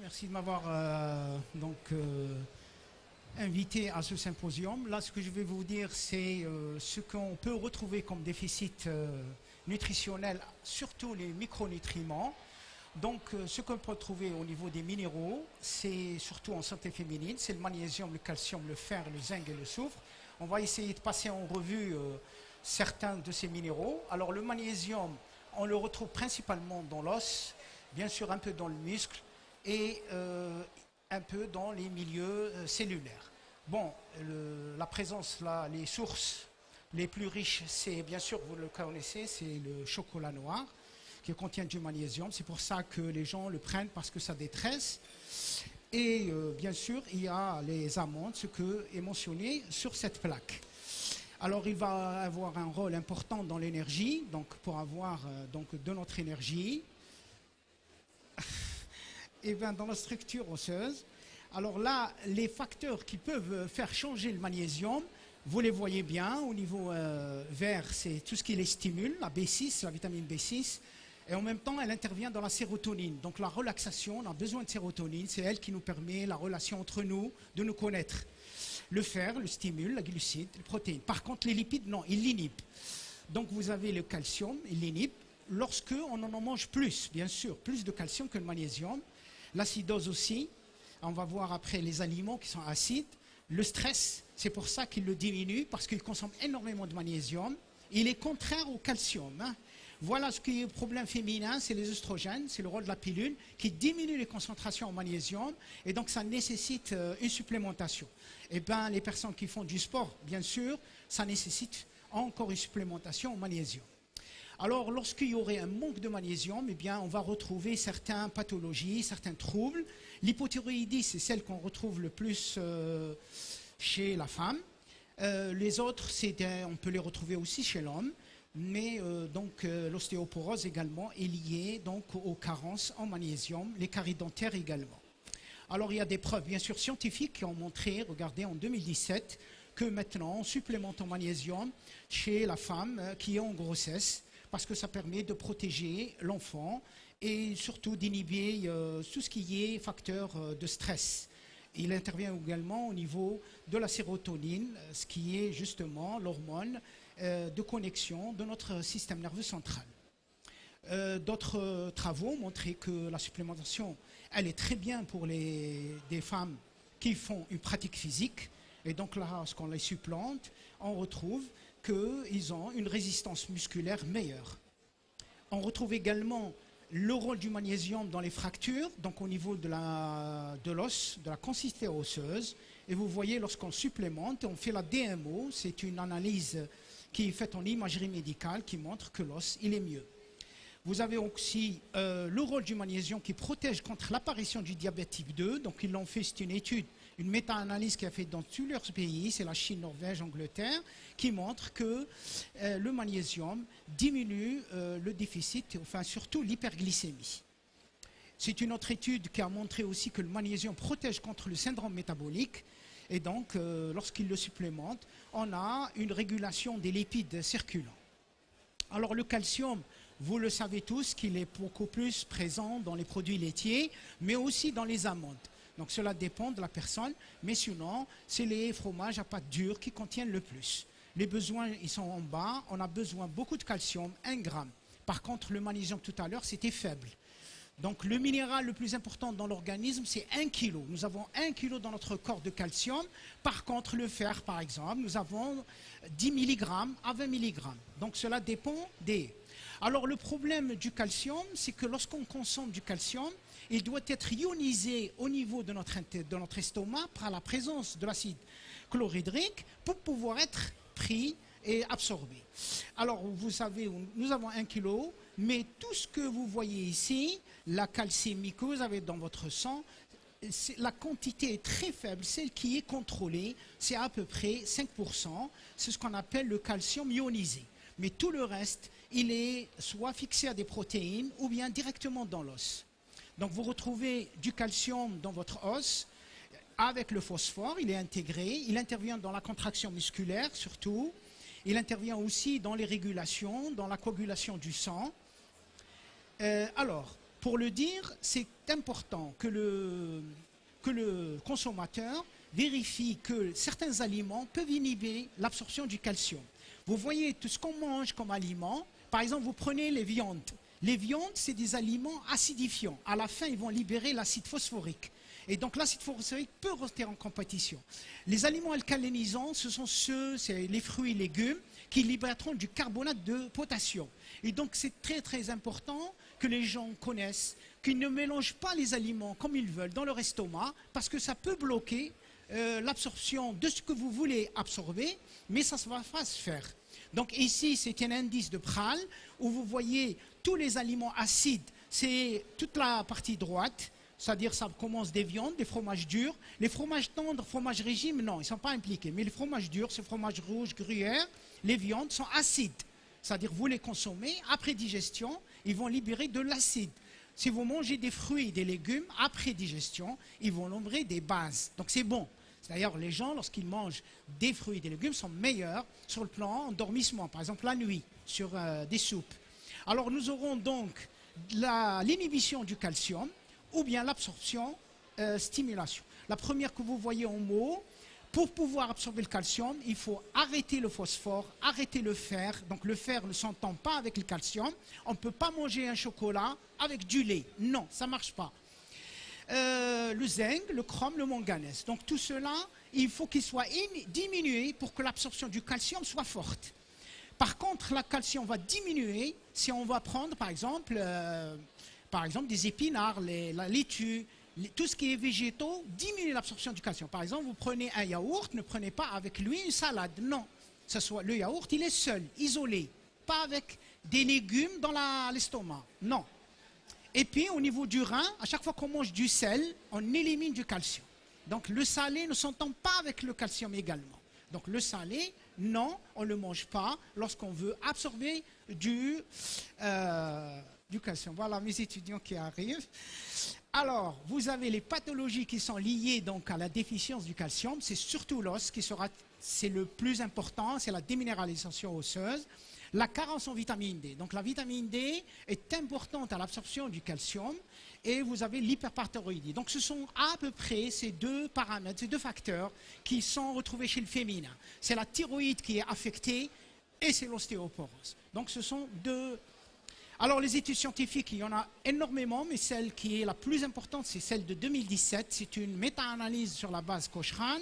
Merci de m'avoir invité à ce symposium. Là, ce que je vais vous dire, c'est ce qu'on peut retrouver comme déficit nutritionnel, surtout les micronutriments. Donc, ce qu'on peut trouver au niveau des minéraux, c'est surtout en santé féminine, c'est le magnésium, le calcium, le fer, le zinc et le soufre. On va essayer de passer en revue certains de ces minéraux. Alors, le magnésium, on le retrouve principalement dans l'os, bien sûr un peu dans le muscle et un peu dans les milieux cellulaires. Bon, la présence là, les sources les plus riches, c'est bien sûr, vous le connaissez, c'est le chocolat noir qui contient du magnésium. C'est pour ça que les gens le prennent parce que ça détresse. Et bien sûr, il y a les amandes, ce que est mentionné sur cette plaque. Alors, il va avoir un rôle important dans l'énergie, donc pour avoir donc de notre énergie. Et bien, dans la structure osseuse. Alors là, les facteurs qui peuvent faire changer le magnésium, vous les voyez bien. Au niveau vert, c'est tout ce qui les stimule, la B6, la vitamine B6. Et en même temps, elle intervient dans la sérotonine. Donc la relaxation, on a besoin de sérotonine. C'est elle qui nous permet la relation entre nous, de nous connaître. Le fer le stimule, la glucide, les protéines. Par contre, les lipides, non, ils l'inhibent. Donc vous avez le calcium, il l'inhibe. Lorsqu'on en mange plus, bien sûr, plus de calcium que de magnésium. L'acidose aussi. On va voir après les aliments qui sont acides. Le stress, c'est pour ça qu'il le diminue, parce qu'il consomme énormément de magnésium. Il est contraire au calcium. Hein. Voilà ce qui est le problème féminin, c'est les œstrogènes, c'est le rôle de la pilule qui diminue les concentrations en magnésium et donc ça nécessite une supplémentation. Et bien les personnes qui font du sport, bien sûr, ça nécessite encore une supplémentation en magnésium. Alors lorsqu'il y aurait un manque de magnésium, eh bien on va retrouver certaines pathologies, certains troubles. L'hypothyroïdie, c'est celle qu'on retrouve le plus chez la femme. Les autres, on peut les retrouver aussi chez l'homme. Mais l'ostéoporose également est liée donc aux carences en magnésium, les caries dentaires également. Alors il y a des preuves bien sûr scientifiques qui ont montré, regardez en 2017, que maintenant on supplémente en magnésium chez la femme qui est en grossesse parce que ça permet de protéger l'enfant et surtout d'inhiber tout ce qui est facteur de stress. Il intervient également au niveau de la sérotonine, ce qui est justement l'hormone de connexion de notre système nerveux central. D'autres travaux ont montré que la supplémentation, elle est très bien pour des femmes qui font une pratique physique. Et donc là, lorsqu'on les supplante, on retrouve qu'ils ont une résistance musculaire meilleure. On retrouve également le rôle du magnésium dans les fractures, donc au niveau de l'os, de la consistance osseuse. Et vous voyez, lorsqu'on supplémente, on fait la DMO, c'est une analyse qui est faite en imagerie médicale qui montre que l'os, il est mieux. Vous avez aussi le rôle du magnésium qui protège contre l'apparition du diabète type 2. Donc ils l'ont fait, c'est une étude, une méta-analyse qui a fait dans tous leurs pays, c'est la Chine, Norvège, Angleterre, qui montre que le magnésium diminue le déficit, enfin surtout l'hyperglycémie. C'est une autre étude qui a montré aussi que le magnésium protège contre le syndrome métabolique. Et donc, lorsqu'il le supplémente, on a une régulation des lipides circulants. Alors le calcium, vous le savez tous, qu'il est beaucoup plus présent dans les produits laitiers, mais aussi dans les amandes. Donc cela dépend de la personne, mais sinon, c'est les fromages à pâte dure qui contiennent le plus. Les besoins, ils sont en bas, on a besoin beaucoup de calcium, 1 gramme. Par contre, le magnésium tout à l'heure, c'était faible. Donc le minéral le plus important dans l'organisme, c'est 1 kg. Nous avons 1 kg dans notre corps de calcium. Par contre, le fer, par exemple, nous avons 10 mg à 20 mg. Donc cela dépend des... Alors le problème du calcium, c'est que lorsqu'on consomme du calcium, il doit être ionisé au niveau de notre estomac par la présence de l'acide chlorhydrique pour pouvoir être pris et absorbé. Alors vous savez, nous avons 1 kg, mais tout ce que vous voyez ici, la calcémie que vous avez dans votre sang, la quantité est très faible, celle qui est contrôlée, c'est à peu près 5%, c'est ce qu'on appelle le calcium ionisé. Mais tout le reste, il est soit fixé à des protéines ou bien directement dans l'os. Donc vous retrouvez du calcium dans votre os, avec le phosphore, il est intégré, il intervient dans la contraction musculaire surtout, Il intervient aussi dans les régulations, dans la coagulation du sang. Alors, pour le dire, c'est important que le consommateur vérifie que certains aliments peuvent inhiber l'absorption du calcium. Vous voyez tout ce qu'on mange comme aliment. Par exemple, vous prenez les viandes. Les viandes, c'est des aliments acidifiants. À la fin, ils vont libérer l'acide phosphorique. Et donc, l'acide phosphorique peut rester en compétition. Les aliments alcalinisants, ce sont c'est les fruits et légumes qui libéreront du carbonate de potassium. Et donc, c'est très, très important que les gens connaissent, qu'ils ne mélangent pas les aliments comme ils veulent dans leur estomac, parce que ça peut bloquer l'absorption de ce que vous voulez absorber, mais ça ne va pas se faire. Donc ici, c'est un indice de Prahl où vous voyez tous les aliments acides, c'est toute la partie droite, c'est-à-dire ça commence des viandes, des fromages durs. Les fromages tendres, fromages régimes, non, ils ne sont pas impliqués. Mais les fromages durs, ce fromage rouge, gruyère, les viandes sont acides. C'est-à-dire vous les consommez, après digestion, ils vont libérer de l'acide. Si vous mangez des fruits et des légumes, après digestion, ils vont libérer des bases. Donc c'est bon. D'ailleurs, les gens, lorsqu'ils mangent des fruits et des légumes, sont meilleurs sur le plan endormissement, par exemple la nuit, sur des soupes. Alors nous aurons donc l'inhibition du calcium ou bien l'absorption, stimulation. La première que vous voyez en mots, pour pouvoir absorber le calcium, il faut arrêter le phosphore, arrêter le fer. Donc le fer ne s'entend pas avec le calcium. On ne peut pas manger un chocolat avec du lait. Non, ça ne marche pas. Le zinc, le chrome, le manganèse. Donc tout cela, il faut qu'il soit diminué pour que l'absorption du calcium soit forte. Par contre, le calcium va diminuer si on va prendre par exemple des épinards, la laitue, tout ce qui est végétaux diminue l'absorption du calcium. Par exemple, vous prenez un yaourt, ne prenez pas avec lui une salade. Non, le yaourt, il est seul, isolé, pas avec des légumes dans l'estomac. Non. Et puis, au niveau du rein, à chaque fois qu'on mange du sel, on élimine du calcium. Donc, le salé ne s'entend pas avec le calcium également. Donc, le salé, non, on ne le mange pas lorsqu'on veut absorber du calcium. Voilà mes étudiants qui arrivent. Alors, vous avez les pathologies qui sont liées donc à la déficience du calcium. C'est surtout l'os qui sera, c'est le plus important, c'est la déminéralisation osseuse. La carence en vitamine D. Donc la vitamine D est importante à l'absorption du calcium et vous avez l'hyperparathyroïdie. Donc ce sont à peu près ces deux paramètres, ces deux facteurs qui sont retrouvés chez le féminin. C'est la thyroïde qui est affectée et c'est l'ostéoporose. Donc ce sont deux. Alors les études scientifiques, il y en a énormément, mais celle qui est la plus importante, c'est celle de 2017. C'est une méta-analyse sur la base Cochrane.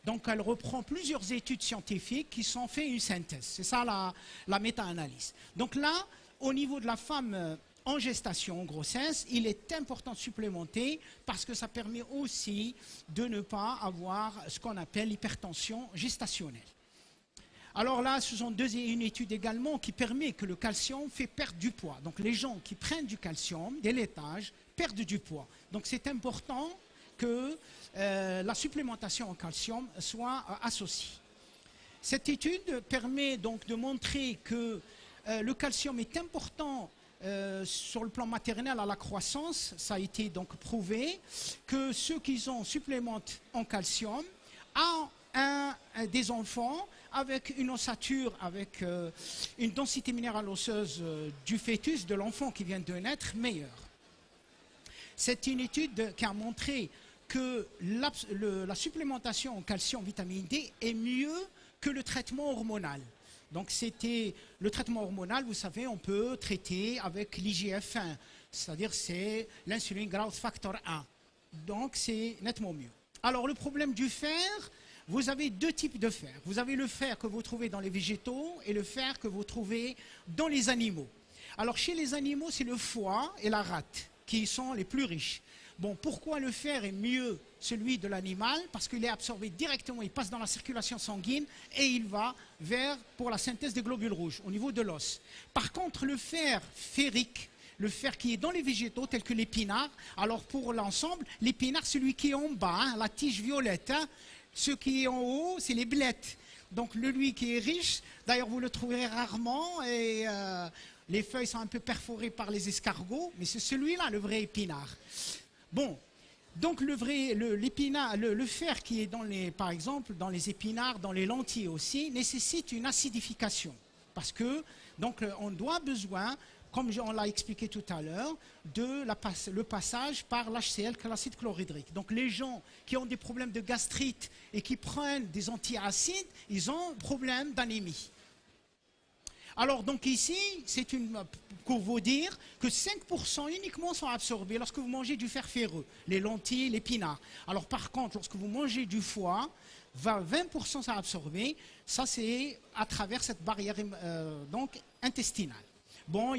Donc elle reprend plusieurs études scientifiques qui sont fait une synthèse. C'est ça la méta-analyse. Donc là, au niveau de la femme en gestation, en grossesse, il est important de supplémenter parce que ça permet aussi de ne pas avoir ce qu'on appelle l'hypertension gestationnelle. Alors là, ce sont une étude également qui permet que le calcium fait perdre du poids. Donc les gens qui prennent du calcium, des laitages, perdent du poids. Donc c'est important que la supplémentation en calcium soit associée. Cette étude permet donc de montrer que le calcium est important sur le plan maternel à la croissance. Ça a été donc prouvé que ceux qui supplémentent en calcium ont des enfants avec une ossature, avec une densité minérale osseuse du fœtus, de l'enfant qui vient de naître, meilleure. C'est une étude qui a montré que la supplémentation en calcium vitamine D est mieux que le traitement hormonal. Donc c'était le traitement hormonal, vous savez, on peut traiter avec l'IGF-1, c'est-à-dire c'est l'insuline growth factor 1. Donc c'est nettement mieux. Alors le problème du fer, vous avez deux types de fer. Vous avez le fer que vous trouvez dans les végétaux et le fer que vous trouvez dans les animaux. Alors chez les animaux, c'est le foie et la rate qui sont les plus riches. Bon, pourquoi le fer est mieux celui de l'animal? Parce qu'il est absorbé directement, il passe dans la circulation sanguine et il va pour la synthèse des globules rouges au niveau de l'os. Par contre, le fer ferrique, le fer qui est dans les végétaux tels que l'épinard, alors pour l'ensemble, l'épinard, celui qui est en bas, hein, la tige violette, hein, ce qui est en haut, c'est les blettes. Donc lui qui est riche, d'ailleurs vous le trouverez rarement et les feuilles sont un peu perforées par les escargots, mais c'est celui-là le vrai épinard. Bon, Donc le fer qui est par exemple dans les épinards, dans les lentilles aussi, nécessite une acidification. Parce que donc on doit besoin, comme on l'a expliqué tout à l'heure, le passage par l'HCl, l'acide chlorhydrique. Donc les gens qui ont des problèmes de gastrite et qui prennent des antiacides, ils ont problème d'anémie. Alors donc ici, c'est pour vous dire que 5% uniquement sont absorbés lorsque vous mangez du fer ferreux, les lentilles, l'épinard. Alors par contre, lorsque vous mangez du foie, 20% sont absorbés, ça c'est à travers cette barrière donc intestinale. Bon,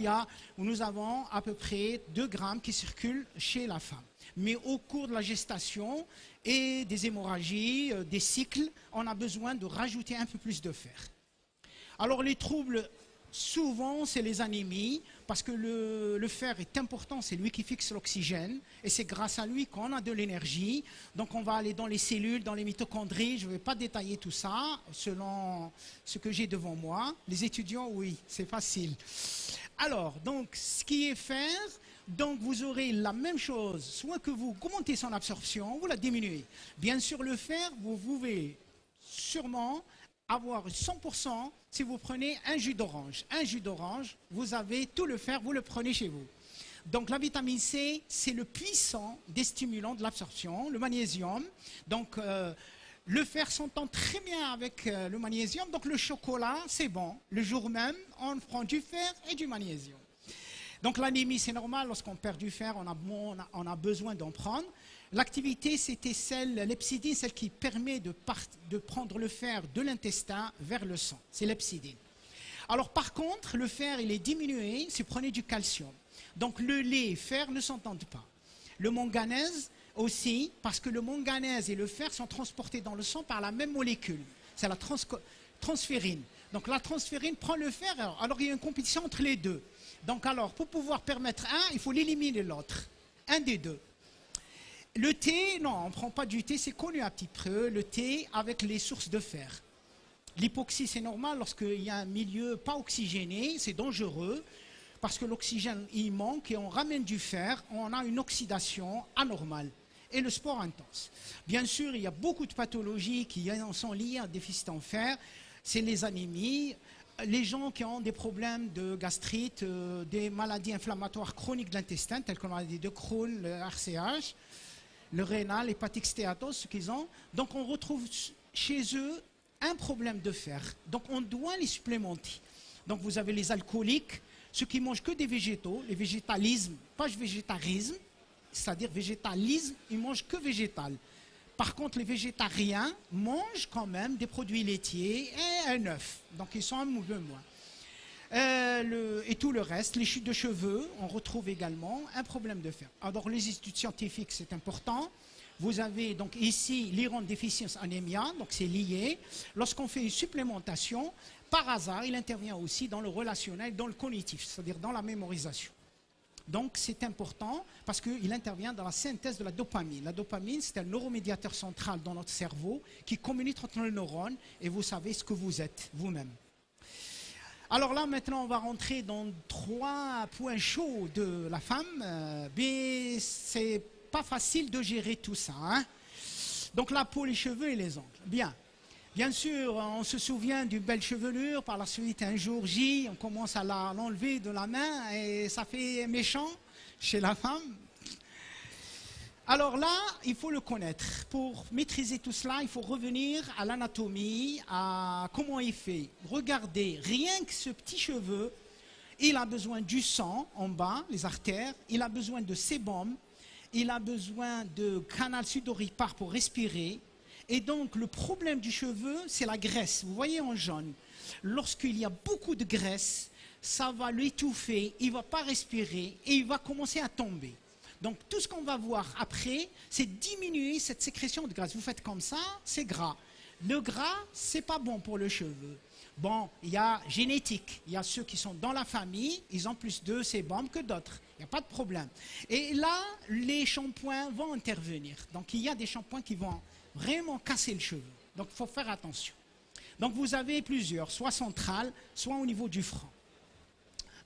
nous avons à peu près 2 grammes qui circulent chez la femme. Mais au cours de la gestation et des hémorragies, des cycles, on a besoin de rajouter un peu plus de fer. Alors les troubles, souvent c'est les anémies, parce que le fer est important, c'est lui qui fixe l'oxygène, et c'est grâce à lui qu'on a de l'énergie. Donc on va aller dans les cellules, dans les mitochondries, je ne vais pas détailler tout ça, selon ce que j'ai devant moi. Les étudiants, oui, c'est facile. Alors, donc, ce qui est fer, donc vous aurez la même chose, soit que vous augmentez son absorption, ou la diminuez. Bien sûr, le fer, vous pouvez sûrement avoir 100% si vous prenez un jus d'orange. Un jus d'orange, vous avez tout le fer, vous le prenez chez vous. Donc la vitamine C, c'est le puissant des stimulants de l'absorption, le magnésium. Donc le fer s'entend très bien avec le magnésium, donc le chocolat, c'est bon. Le jour même, on prend du fer et du magnésium. Donc l'anémie, c'est normal, lorsqu'on perd du fer, on a besoin d'en prendre. L'activité, c'était l'hepcidine, celle qui permet de prendre le fer de l'intestin vers le sang. C'est l'hepcidine. Alors par contre, le fer, il est diminué si vous prenez du calcium. Donc le lait et le fer ne s'entendent pas. Le manganèse aussi, parce que le manganèse et le fer sont transportés dans le sang par la même molécule. C'est la transférine. Donc la transférine prend le fer, alors il y a une compétition entre les deux. Donc alors, pour pouvoir permettre un, il faut l'éliminer l'autre. Un des deux. Le thé, non, on ne prend pas du thé, c'est connu un petit peu, le thé avec les sources de fer. L'hypoxie, c'est normal lorsqu'il y a un milieu pas oxygéné, c'est dangereux, parce que l'oxygène, il manque et on ramène du fer, on a une oxydation anormale. Et le sport intense. Bien sûr, il y a beaucoup de pathologies qui sont liées à un déficit en fer, c'est les anémies, les gens qui ont des problèmes de gastrite, des maladies inflammatoires chroniques de l'intestin, telles que la maladie de Crohn, le RCH, le rénal, l'hépatique stéatose, ce qu'ils ont. Donc on retrouve chez eux un problème de fer. Donc on doit les supplémenter. Donc vous avez les alcooliques, ceux qui mangent que des végétaux, les végétalismes, pas végétarisme, c'est-à-dire végétalisme, ils mangent que végétal. Par contre, les végétariens mangent quand même des produits laitiers et un œuf. Donc ils sont un peu moins. Et tout le reste, les chutes de cheveux, on retrouve également un problème de fer. Alors les études scientifiques, c'est important. Vous avez donc ici l'iron déficience anémia, donc c'est lié. Lorsqu'on fait une supplémentation, par hasard, il intervient aussi dans le relationnel, dans le cognitif, c'est-à-dire dans la mémorisation. Donc c'est important parce qu'il intervient dans la synthèse de la dopamine. La dopamine, c'est un neuromédiateur central dans notre cerveau qui communique entre les neurones et vous savez ce que vous êtes vous-même. Alors là, maintenant, on va rentrer dans 3 points chauds de la femme. Mais c'est pas facile de gérer tout ça. Hein? Donc la peau, les cheveux et les ongles. Bien. Bien sûr, on se souvient d'une belle chevelure. Par la suite, un jour J, on commence à l'enlever de la main et ça fait méchant chez la femme. Alors là, il faut le connaître. Pour maîtriser tout cela, il faut revenir à l'anatomie, à comment il fait. Regardez, rien que ce petit cheveu, il a besoin du sang en bas, les artères, il a besoin de sébum, il a besoin de canal sudoripare pour respirer. Et donc, le problème du cheveu, c'est la graisse. Vous voyez en jaune. Lorsqu'il y a beaucoup de graisse, ça va l'étouffer, il ne va pas respirer et il va commencer à tomber. Donc, tout ce qu'on va voir après, c'est diminuer cette sécrétion de graisse. Vous faites comme ça, c'est gras. Le gras, ce n'est pas bon pour le cheveu. Bon, il y a génétique. Il y a ceux qui sont dans la famille, ils ont plus de sébum que d'autres. Il n'y a pas de problème. Et là, les shampoings vont intervenir. Donc, il y a des shampoings qui vont vraiment casser le cheveu. Donc, il faut faire attention. Donc, vous avez plusieurs, soit centrales, soit au niveau du front.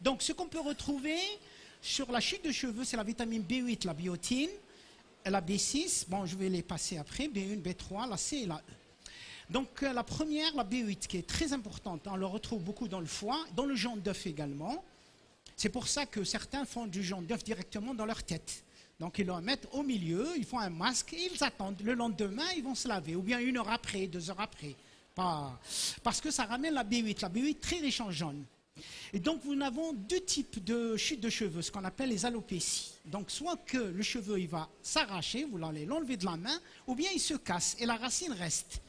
Donc, ce qu'on peut retrouver sur la chute de cheveux, c'est la vitamine B8, la biotine. la B6, bon, je vais les passer après, B1, B3, la C et la E. Donc la première, la B8, qui est très importante, on le retrouve beaucoup dans le foie, dans le jaune d'œuf également. C'est pour ça que certains font du jaune d'œuf directement dans leur tête. Donc ils le mettent au milieu, ils font un masque et ils attendent. Le lendemain, ils vont se laver, ou bien 1 heure après, 2 heures après. Parce que ça ramène la B8. La B8 très riche en jaune. Et donc nous avons 2 types de chute de cheveux, ce qu'on appelle les alopécies. Donc soit que le cheveu il va s'arracher, vous allez l'enlever de la main, ou bien il se casse et la racine reste.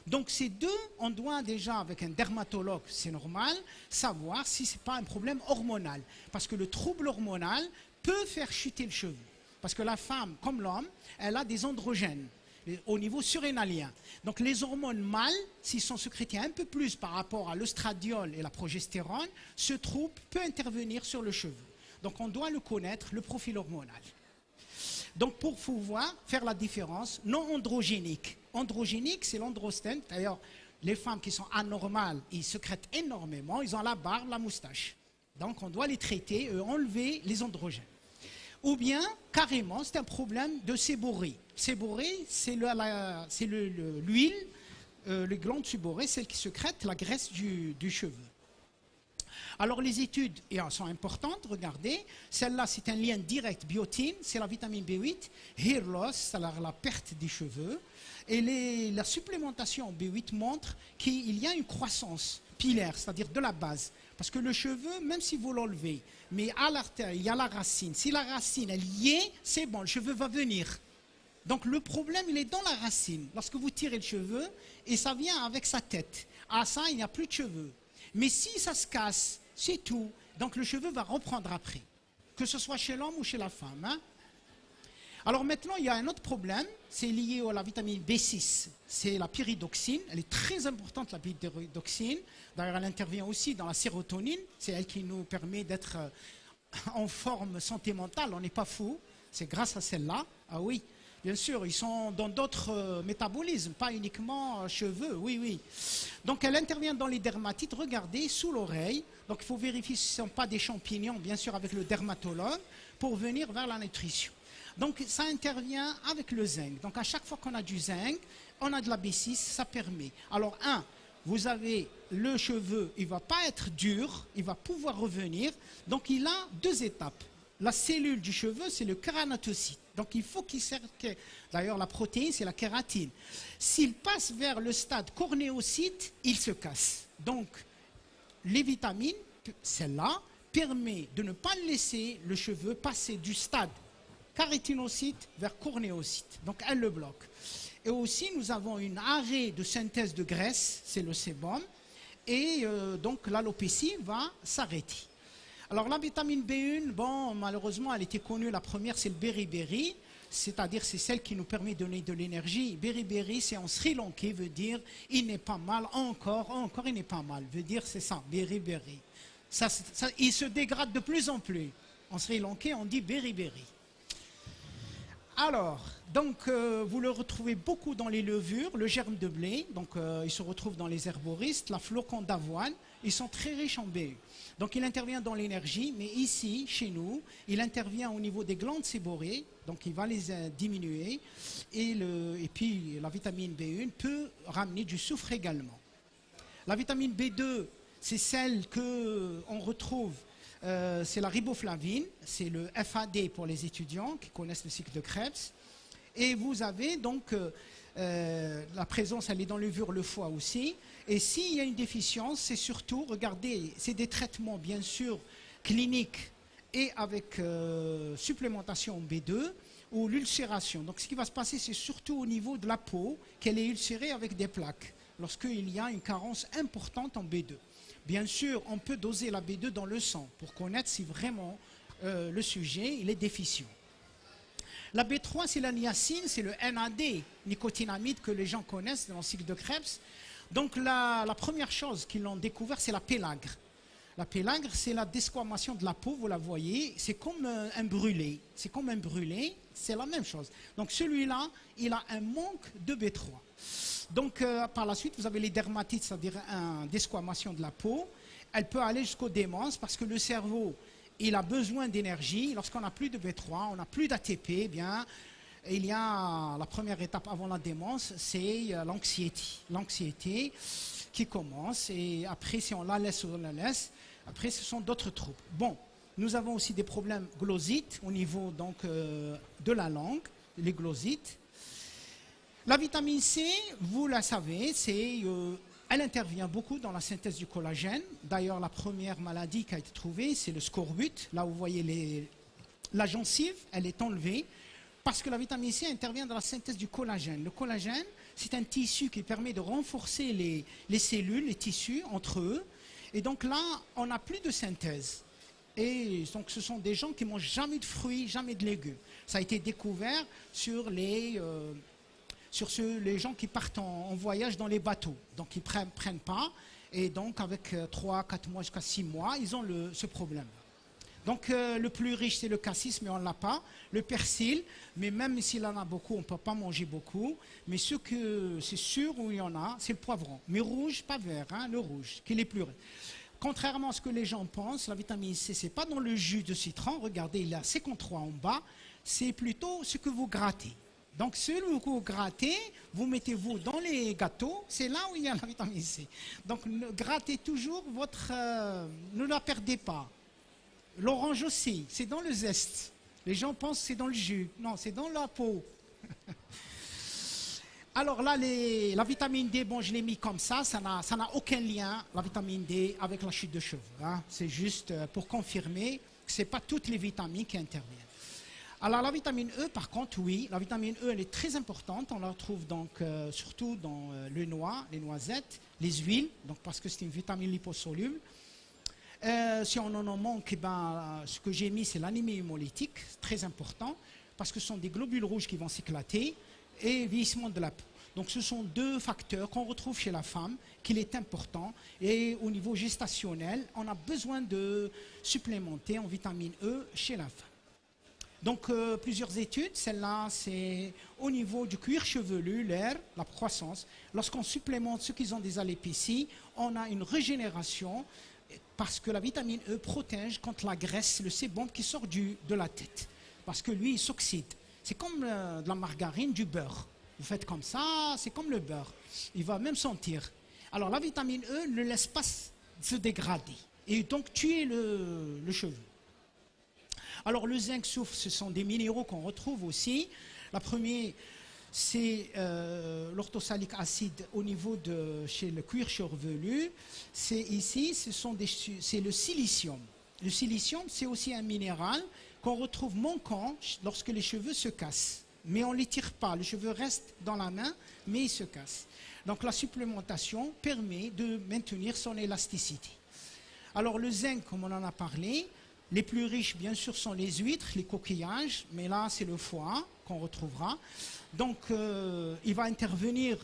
Donc ces deux, on doit déjà, avec un dermatologue, c'est normal, savoir si ce n'est pas un problème hormonal. Parce que le trouble hormonal peut faire chuter le cheveu. Parce que la femme, comme l'homme, elle a des androgènes au niveau surrénalien. Donc les hormones mâles, s'ils sont sécrétés un peu plus par rapport à l'œstradiol et la progestérone, ce trouble peut intervenir sur le cheveu. Donc on doit le connaître, le profil hormonal. Donc pour pouvoir faire la différence, non androgénique. Androgénique, c'est l'androstène. D'ailleurs, les femmes qui sont anormales, ils sécrètent énormément, ils ont la barbe, la moustache. Donc on doit les traiter, enlever les androgènes. Ou bien, carrément, c'est un problème de séborrhée. Séborrhée, c'est l'huile, les glandes séborrhées, celles qui sécrètent la graisse du cheveu. Alors les études sont importantes, regardez. Celle-là, c'est un lien direct, biotine, c'est la vitamine B8. Hair loss, c'est la perte des cheveux. Et la supplémentation en B8 montre qu'il y a une croissance pilaire, c'est-à-dire de la base. Parce que le cheveu, même si vous l'enlevez, mais à l'artère, il y a la racine. Si la racine, elle y est, c'est bon, le cheveu va venir. Donc le problème, il est dans la racine. Lorsque vous tirez le cheveu, et ça vient avec sa tête. À ça, il n'y a plus de cheveux. Mais si ça se casse, c'est tout. Donc le cheveu va reprendre après. Que ce soit chez l'homme ou chez la femme. Hein. Alors maintenant, il y a un autre problème. C'est lié à la vitamine B6. C'est la pyridoxine. Elle est très importante, la pyridoxine. D'ailleurs, elle intervient aussi dans la sérotonine. C'est elle qui nous permet d'être en forme santé mentale. On n'est pas fou. C'est grâce à celle-là. Ah oui. Bien sûr, ils sont dans d'autres métabolismes, pas uniquement cheveux, oui, oui. Donc elle intervient dans les dermatites, regardez, sous l'oreille. Donc il faut vérifier si ce ne sont pas des champignons, bien sûr avec le dermatologue, pour venir vers la nutrition. Donc ça intervient avec le zinc. Donc à chaque fois qu'on a du zinc, on a de la B6, ça permet. Alors vous avez le cheveu, il ne va pas être dur, il va pouvoir revenir. Donc il a 2 étapes. La cellule du cheveu, c'est le kéranatocyte. Donc il faut qu'il serve, d'ailleurs la protéine, c'est la kératine. S'il passe vers le stade cornéocyte, il se casse. Donc les vitamines, celle-là, permet de ne pas laisser le cheveu passer du stade kératinocyte vers cornéocyte. Donc elle le bloque. Et aussi nous avons un arrêt de synthèse de graisse, c'est le sébum, et donc l'alopécie va s'arrêter. Alors la vitamine B1, bon, malheureusement, elle était connue, la première, c'est le beriberi, c'est-à-dire c'est celle qui nous permet de donner de l'énergie. Beriberi, c'est en Sri Lankais, veut dire il n'est pas mal, encore il n'est pas mal, veut dire c'est ça, beriberi. Il se dégrade de plus en plus. En Sri Lankais, on dit beriberi. Alors, donc, vous le retrouvez beaucoup dans les levures, le germe de blé, donc il se retrouve dans les herboristes, la flocon d'avoine, ils sont très riches en BE. Donc il intervient dans l'énergie, mais ici, chez nous, il intervient au niveau des glandes séborrhées, donc il va les diminuer, et puis la vitamine B1 peut ramener du soufre également. La vitamine B2, c'est celle qu'on retrouve, c'est la riboflavine, c'est le FAD pour les étudiants qui connaissent le cycle de Krebs. Et vous avez donc la présence, elle est dans levure, le foie aussi. Et s'il y a une déficience, c'est surtout, regardez, c'est des traitements bien sûr cliniques et avec supplémentation B2 ou l'ulcération. Donc ce qui va se passer, c'est surtout au niveau de la peau qu'elle est ulcérée avec des plaques, lorsqu'il y a une carence importante en B2. Bien sûr, on peut doser la B2 dans le sang pour connaître si vraiment le sujet il est déficient. La B3, c'est la niacine, c'est le NAD, nicotinamide que les gens connaissent dans le cycle de Krebs. Donc la première chose qu'ils ont découvert, c'est la pélagre. La pélagre, c'est la desquamation de la peau, vous la voyez, c'est comme un brûlé. C'est comme un brûlé, c'est la même chose. Donc celui-là, il a un manque de B3. Donc par la suite, vous avez les dermatites, c'est-à-dire une desquamation de la peau. Elle peut aller jusqu'au démence parce que le cerveau, il a besoin d'énergie. Lorsqu'on n'a plus de B3, on n'a plus d'ATP, eh bien, Et il y a la première étape avant la démence, c'est l'anxiété. L'anxiété qui commence et après, si on la laisse ou on la laisse, après, ce sont d'autres troubles. Bon, nous avons aussi des problèmes glossites au niveau donc, de la langue, les glossites. La vitamine C, vous la savez, elle intervient beaucoup dans la synthèse du collagène. D'ailleurs, la première maladie qui a été trouvée, c'est le scorbut. Là, vous voyez la gencive, elle est enlevée parce que la vitamine C intervient dans la synthèse du collagène. Le collagène, c'est un tissu qui permet de renforcer les cellules, les tissus entre eux. Et donc là, on n'a plus de synthèse. Et donc, ce sont des gens qui ne mangent jamais de fruits, jamais de légumes. Ça a été découvert sur les gens qui partent en voyage dans les bateaux. Donc, ils ne prennent pas. Et donc, avec 3, 4 mois jusqu'à 6 mois, ils ont ce problème. Donc, le plus riche, c'est le cassis, mais on ne l'a pas. Le persil, mais même s'il en a beaucoup, on ne peut pas manger beaucoup. Mais ce que c'est sûr où il y en a, c'est le poivron. Mais rouge, pas vert, hein, le rouge, qui est le plus riche. Contrairement à ce que les gens pensent, la vitamine C, ce n'est pas dans le jus de citron. Regardez, il y a 53 en bas. C'est plutôt ce que vous grattez. Donc, celui que vous grattez, vous mettez-vous dans les gâteaux, c'est là où il y a la vitamine C. Donc, grattez toujours ne la perdez pas. L'orange aussi, c'est dans le zeste. Les gens pensent que c'est dans le jus. Non, c'est dans la peau. Alors là, la vitamine D, bon, je l'ai mis comme ça n'a aucun lien, la vitamine D, avec la chute de cheveux. Hein. C'est juste pour confirmer que ce n'est pas toutes les vitamines qui interviennent. Alors la vitamine E, par contre, oui, la vitamine E, elle est très importante. On la retrouve donc surtout dans les noix, les noisettes, les huiles, donc parce que c'est une vitamine liposoluble. Si on en manque, ce que j'ai mis, c'est l'anémie hémolytique, très important, parce que ce sont des globules rouges qui vont s'éclater et vieillissement de la peau. Donc ce sont deux facteurs qu'on retrouve chez la femme, qu'il est important. Et au niveau gestationnel, on a besoin de supplémenter en vitamine E chez la femme. Donc plusieurs études, celle-là c'est au niveau du cuir chevelu, l'air, la croissance. Lorsqu'on supplémente ceux qui ont des alopécies, on a une régénération parce que la vitamine E protège contre la graisse, le sébum qui sort de la tête. Parce que lui, il s'oxyde. C'est comme de la margarine, du beurre. Vous faites comme ça, c'est comme le beurre. Il va même sentir. Alors la vitamine E ne laisse pas se dégrader et donc tuer le cheveu. Alors le zinc, soufre, ce sont des minéraux qu'on retrouve aussi. La première, c'est l'orthosalique acide au niveau chez le cuir chevelu. C'est ici, c'est le silicium. Le silicium, c'est aussi un minéral qu'on retrouve manquant lorsque les cheveux se cassent. Mais on ne les tire pas, le cheveu reste dans la main, mais il se casse. Donc la supplémentation permet de maintenir son élasticité. Alors le zinc, comme on en a parlé, les plus riches, bien sûr, sont les huîtres, les coquillages, mais là, c'est le foie qu'on retrouvera. Donc, il va intervenir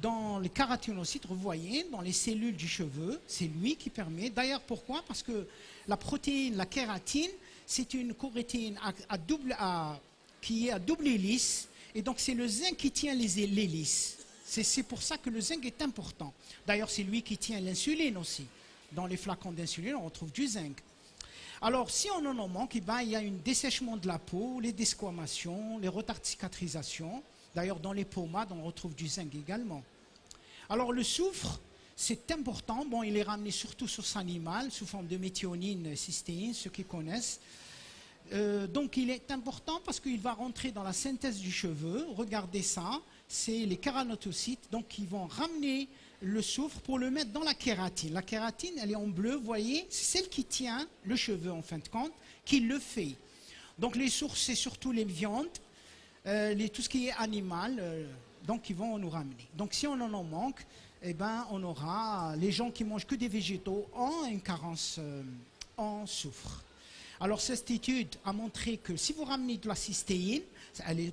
dans les kératinocytes, vous voyez, dans les cellules du cheveu. C'est lui qui permet. D'ailleurs, pourquoi? Parce que la protéine, la kératine, c'est une chorétine qui est à double hélice. Et donc, c'est le zinc qui tient l'hélice. C'est pour ça que le zinc est important. D'ailleurs, c'est lui qui tient l'insuline aussi. Dans les flacons d'insuline, on retrouve du zinc. Alors, si on en manque, il y a un dessèchement de la peau, les desquamations, les retards de cicatrisation. D'ailleurs, dans les pommades, on retrouve du zinc également. Alors, le soufre, c'est important. Bon, il est ramené surtout source animale, sous forme de méthionine, cystéine, ceux qui connaissent. Donc, il est important parce qu'il va rentrer dans la synthèse du cheveu. Regardez ça, c'est les kératocytes, donc ils vont ramener le soufre pour le mettre dans la kératine. La kératine, elle est en bleu, vous voyez, c'est celle qui tient le cheveu en fin de compte, qui le fait. Donc les sources, c'est surtout les viandes, tout ce qui est animal, donc ils vont nous ramener. Donc si on en manque, eh ben, on aura les gens qui mangent que des végétaux ont une carence en soufre. Alors cette étude a montré que si vous ramenez de la cystéine,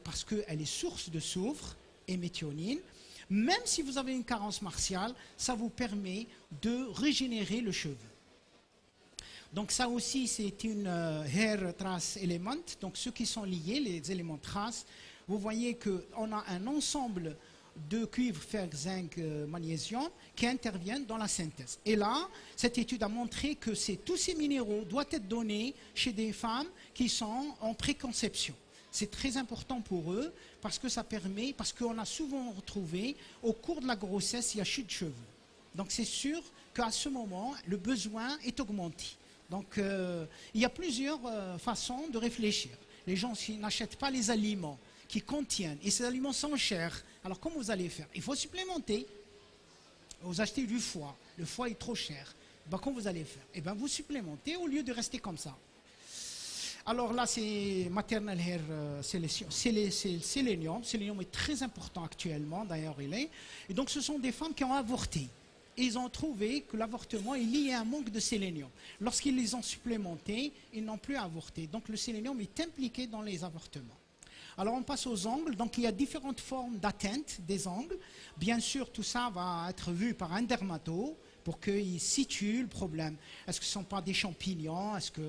parce qu'elle est source de soufre et méthionine, même si vous avez une carence martiale, ça vous permet de régénérer le cheveu. Donc ça aussi, c'est une hair trace element. Donc ceux qui sont liés, les éléments traces, vous voyez qu'on a un ensemble de cuivre, fer, zinc, magnésium qui interviennent dans la synthèse. Et là, cette étude a montré que tous ces minéraux doivent être donnés chez des femmes qui sont en préconception. C'est très important pour eux parce que ça permet, parce qu'on a souvent retrouvé au cours de la grossesse, il y a chute de cheveux. Donc c'est sûr qu'à ce moment, le besoin est augmenté. Donc il y a plusieurs façons de réfléchir. Les gens n'achètent pas les aliments qui contiennent, et ces aliments sont chers. Alors comment vous allez faire? Il faut supplémenter. Vous achetez du foie, le foie est trop cher. Ben, comment vous allez faire? Eh bien vous supplémentez au lieu de rester comme ça. Alors là c'est maternal hair sélénium. Sélénium est très important actuellement, d'ailleurs il est. Et donc ce sont des femmes qui ont avorté. Et ils ont trouvé que l'avortement est lié à un manque de sélénium. Lorsqu'ils les ont supplémentés, ils n'ont plus avorté. Donc le sélénium est impliqué dans les avortements. Alors on passe aux ongles. Donc il y a différentes formes d'atteinte des ongles. Bien sûr, tout ça va être vu par un dermato pour qu'il situe le problème. Est-ce que ce ne sont pas des champignons? Est-ce que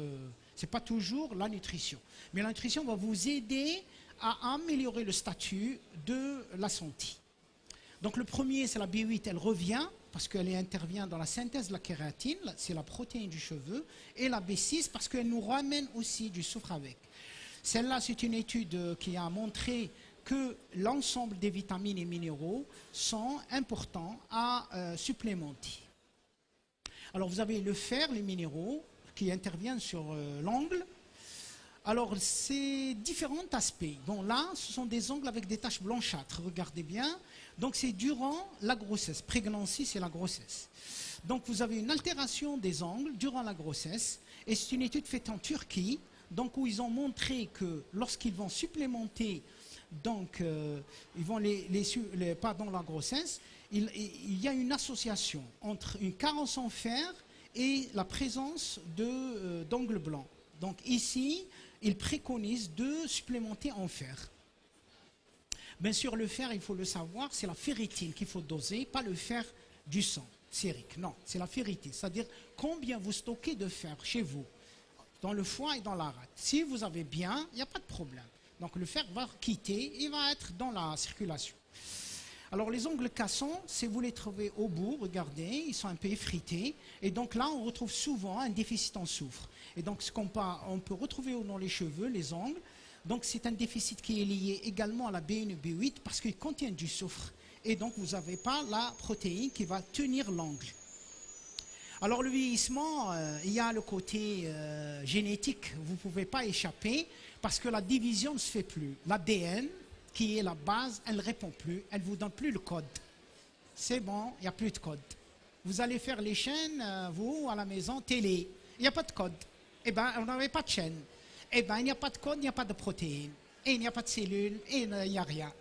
ce n'est pas toujours la nutrition? Mais la nutrition va vous aider à améliorer le statut de la santé. Donc le premier, c'est la B8, elle revient parce qu'elle intervient dans la synthèse de la kératine, c'est la protéine du cheveu, et la B6 parce qu'elle nous ramène aussi du soufre avec. Celle-là, c'est une étude qui a montré que l'ensemble des vitamines et minéraux sont importants à supplémenter. Alors vous avez le fer, les minéraux, qui interviennent sur l'ongle. Alors c'est différents aspects. Bon là, ce sont des ongles avec des taches blanchâtres, regardez bien. Donc c'est durant la grossesse. Prégnancy, c'est la grossesse. Donc vous avez une altération des ongles durant la grossesse. Et c'est une étude faite en Turquie, donc où ils ont montré que lorsqu'ils vont supplémenter, donc ils vont pendant la grossesse, il y a une association entre une carence en fer et la présence d'ongles blancs. Donc ici, ils préconisent de supplémenter en fer. Bien sûr, le fer, il faut le savoir, c'est la ferritine qu'il faut doser, pas le fer du sang sérique. Non, c'est la ferritine, c'est-à-dire combien vous stockez de fer chez vous, dans le foie et dans la rate. Si vous avez bien, il n'y a pas de problème. Donc le fer va quitter, il va être dans la circulation. Alors les ongles cassants, si vous les trouvez au bout, regardez, ils sont un peu effrités. Et donc là, on retrouve souvent un déficit en soufre. Et donc ce qu'on peut retrouver dans les cheveux, les ongles. Donc c'est un déficit qui est lié également à la B1 et B8 parce qu'ils contiennent du soufre. Et donc vous n'avez pas la protéine qui va tenir l'ongle. Alors le vieillissement, il y a le côté génétique, vous ne pouvez pas échapper parce que la division ne se fait plus. L'ADN, qui est la base, elle ne répond plus, elle ne vous donne plus le code. C'est bon, il n'y a plus de code. Vous allez faire les chaînes, vous, à la maison, télé, il n'y a pas de code. Eh bien, on n'avait pas de chaîne. Eh bien, il n'y a pas de code, il n'y a pas de protéines. Et il n'y a pas de cellules, et il n'y a rien.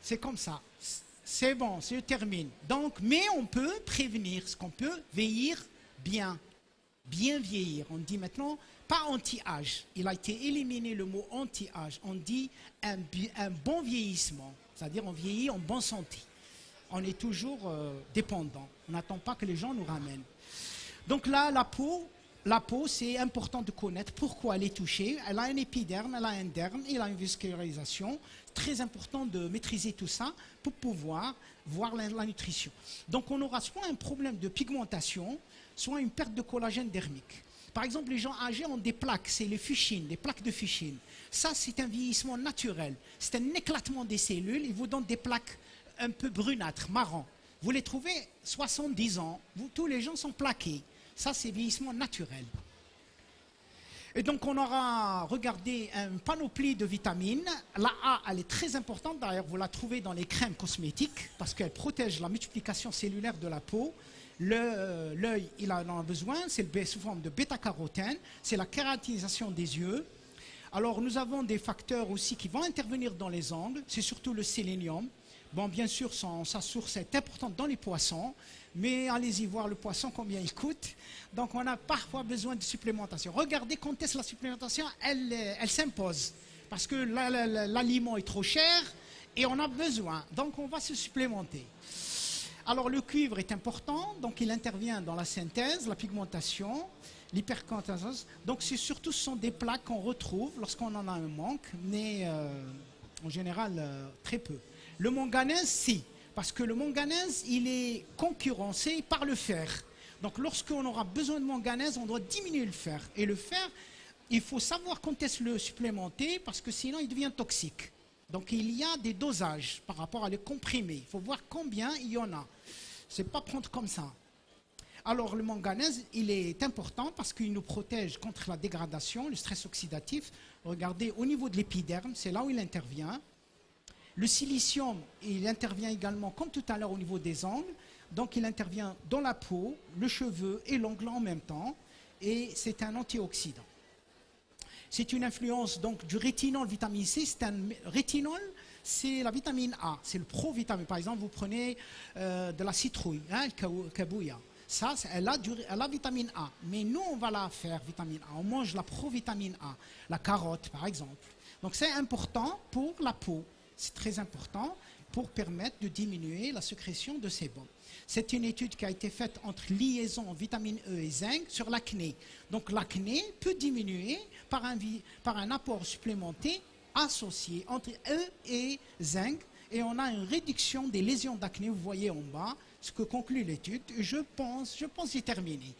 C'est comme ça. C'est bon, je termine. Donc, mais on peut prévenir, ce qu'on peut vieillir bien. Bien vieillir. On dit maintenant, pas anti-âge. Il a été éliminé le mot anti-âge. On dit un bon vieillissement. C'est-à-dire on vieillit en bonne santé. On est toujours dépendant. On n'attend pas que les gens nous ramènent. Donc là, la peau, c'est important de connaître pourquoi elle est touchée. Elle a un épiderme, elle a un derme, elle a une vascularisation. Très important de maîtriser tout ça pour pouvoir voir la nutrition. Donc on aura soit un problème de pigmentation, soit une perte de collagène dermique. Par exemple, les gens âgés ont des plaques, c'est les fuchsines, des plaques de fuchsine. Ça, c'est un vieillissement naturel. C'est un éclatement des cellules, ils vous donnent des plaques un peu brunâtres, marron. Vous les trouvez 70 ans, tous les gens sont plaqués. Ça, c'est vieillissement naturel. Et donc, on aura regardé un panoplie de vitamines. La A, elle est très importante. D'ailleurs, vous la trouvez dans les crèmes cosmétiques parce qu'elle protège la multiplication cellulaire de la peau. L'œil, il en a besoin. C'est sous forme de bêta-carotène. C'est la kératinisation des yeux. Alors, nous avons des facteurs aussi qui vont intervenir dans les ongles. C'est surtout le sélénium. Bon, bien sûr, sa source est importante dans les poissons. Mais allez-y voir le poisson, combien il coûte. Donc on a parfois besoin de supplémentation. Regardez quand est-ce la supplémentation, elle s'impose. Parce que l'aliment est trop cher et on a besoin. Donc on va se supplémenter. Alors le cuivre est important, donc il intervient dans la synthèse, la pigmentation, l'hypercanthasose. Donc c'est surtout ce sont des plaques qu'on retrouve lorsqu'on en a un manque, mais en général très peu. Le manganèse, si. Parce que le manganèse, il est concurrencé par le fer. Donc lorsqu'on aura besoin de manganèse, on doit diminuer le fer. Et le fer, il faut savoir quand est-ce le supplémenter parce que sinon il devient toxique. Donc il y a des dosages par rapport à les comprimés. Il faut voir combien il y en a. Ce n'est pas prendre comme ça. Alors le manganèse, il est important parce qu'il nous protège contre la dégradation, le stress oxydatif. Regardez, au niveau de l'épiderme, c'est là où il intervient. Le silicium, il intervient également, comme tout à l'heure, au niveau des ongles. Donc il intervient dans la peau, le cheveu et l'ongle en même temps. Et c'est un antioxydant. C'est une influence donc du rétinol, vitamine C. Rétinol, c'est la vitamine A, c'est le provitamine. Par exemple, vous prenez de la citrouille, hein, le kabouya. Ça, elle a vitamine A. Mais nous, on va la faire, vitamine A. On mange la provitamine A, la carotte, par exemple. Donc, c'est important pour la peau. C'est très important pour permettre de diminuer la sécrétion de sébum. C'est une étude qui a été faite entre liaison vitamine E et zinc sur l'acné. Donc, l'acné peut diminuer par un apport supplémentaire associé entre E et zinc. Et on a une réduction des lésions d'acné, vous voyez en bas, ce que conclut l'étude. Je pense y terminer.